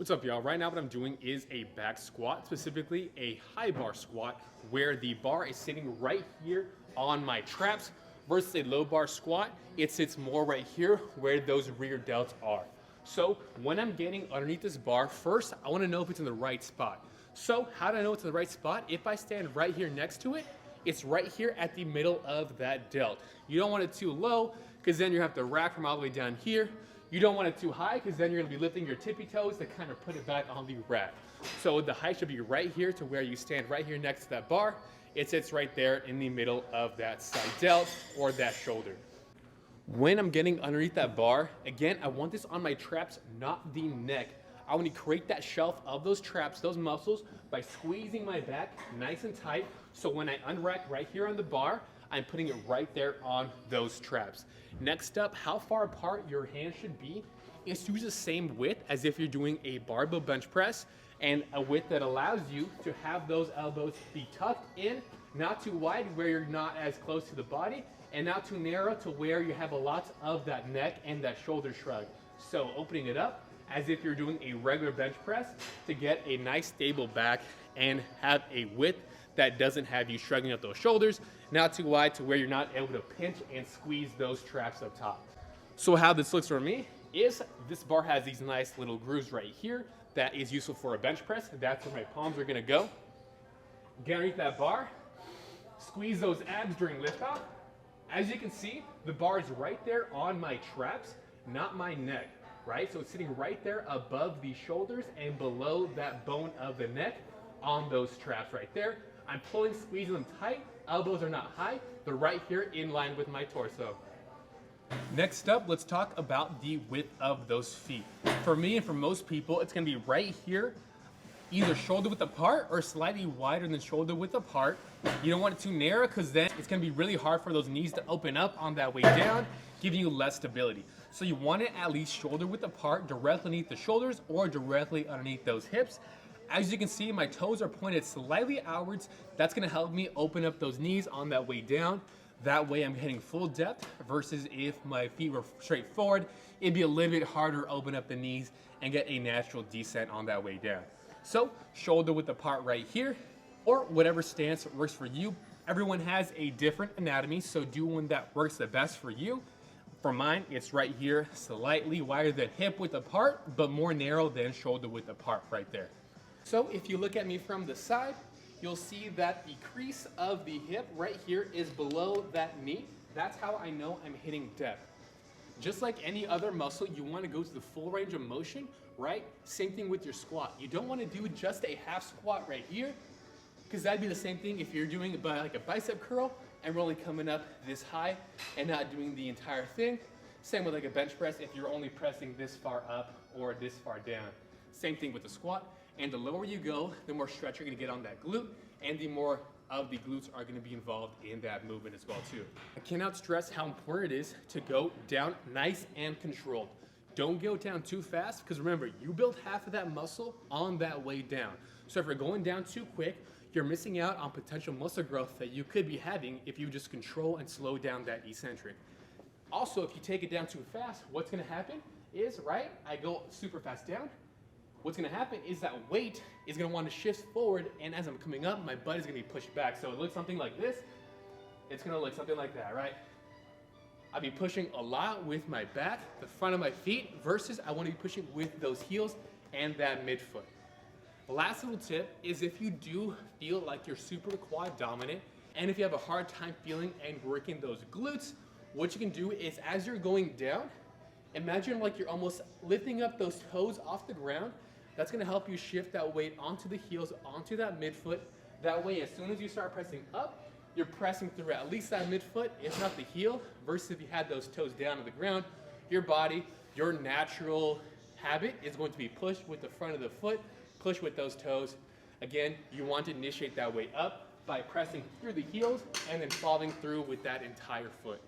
What's up, y'all? Right now what I'm doing is a back squat, specifically a high bar squat, where the bar is sitting right here on my traps, versus a low bar squat, it sits more right here where those rear delts are. So when I'm getting underneath this bar, first I want to know if it's in the right spot. So how do I know it's in the right spot? If I stand right here next to it, it's right here at the middle of that delt. You don't want it too low, because then you have to rack from all the way down here. You don't want it too high, because then you're going to be lifting your tippy toes to kind of put it back on the rack. So the height should be right here to where you stand right here next to that bar. It sits right there in the middle of that side delt or that shoulder. When I'm getting underneath that bar, again, I want this on my traps, not the neck. I want to create that shelf of those traps, those muscles, by squeezing my back nice and tight. So when I unrack right here on the bar, I'm putting it right there on those traps. Next up, how far apart your hands should be is to use the same width as if you're doing a barbell bench press, and a width that allows you to have those elbows be tucked in, not too wide where you're not as close to the body, and not too narrow to where you have a lot of that neck and that shoulder shrug. So opening it up as if you're doing a regular bench press to get a nice stable back and have a width that doesn't have you shrugging up those shoulders, not too wide to where you're not able to pinch and squeeze those traps up top. So how this looks for me is this bar has these nice little grooves right here that is useful for a bench press. That's where my palms are gonna go. Get underneath that bar, squeeze those abs during liftoff. As you can see, the bar is right there on my traps, not my neck, right? So it's sitting right there above the shoulders and below that bone of the neck on those traps right there. I'm pulling, squeezing them tight. Elbows are not high. They're right here in line with my torso. Next up, let's talk about the width of those feet. For me and for most people, it's gonna be right here, either shoulder width apart or slightly wider than shoulder width apart. You don't want it too narrow, because then it's gonna be really hard for those knees to open up on that way down, giving you less stability. So you want it at least shoulder width apart, directly underneath the shoulders or directly underneath those hips. As you can see, my toes are pointed slightly outwards. That's gonna help me open up those knees on that way down. That way I'm hitting full depth, versus if my feet were straight forward, it'd be a little bit harder to open up the knees and get a natural descent on that way down. So shoulder width apart right here, or whatever stance works for you. Everyone has a different anatomy, so do one that works the best for you. For mine, it's right here, slightly wider than hip width apart, but more narrow than shoulder width apart right there. So if you look at me from the side, you'll see that the crease of the hip right here is below that knee. That's how I know I'm hitting depth. Just like any other muscle, you want to go to the full range of motion, right? Same thing with your squat. You don't want to do just a half squat right here, because that'd be the same thing if you're doing like a bicep curl and really coming up this high and not doing the entire thing. Same with like a bench press if you're only pressing this far up or this far down. Same thing with the squat. And the lower you go, the more stretch you're gonna get on that glute, and the more of the glutes are gonna be involved in that movement as well too. I cannot stress how important it is to go down nice and controlled. Don't go down too fast, because remember, you build half of that muscle on that way down. So if you're going down too quick, you're missing out on potential muscle growth that you could be having if you just control and slow down that eccentric. Also, if you take it down too fast, what's gonna happen is, right, I go super fast down. What's gonna happen is that weight is gonna want to shift forward, and as I'm coming up, my butt is gonna be pushed back. So it looks something like this. It's gonna look something like that, right? I'll be pushing a lot with my back, the front of my feet, versus I wanna be pushing with those heels and that midfoot. The last little tip is, if you do feel like you're super quad dominant, and if you have a hard time feeling and working those glutes, what you can do is, as you're going down, imagine like you're almost lifting up those toes off the ground. That's gonna help you shift that weight onto the heels, onto that midfoot. That way, as soon as you start pressing up, you're pressing through at least that midfoot, if not the heel, versus if you had those toes down to the ground, your body, your natural habit is going to be pushed with the front of the foot, push with those toes. Again, you want to initiate that way up by pressing through the heels and then following through with that entire foot.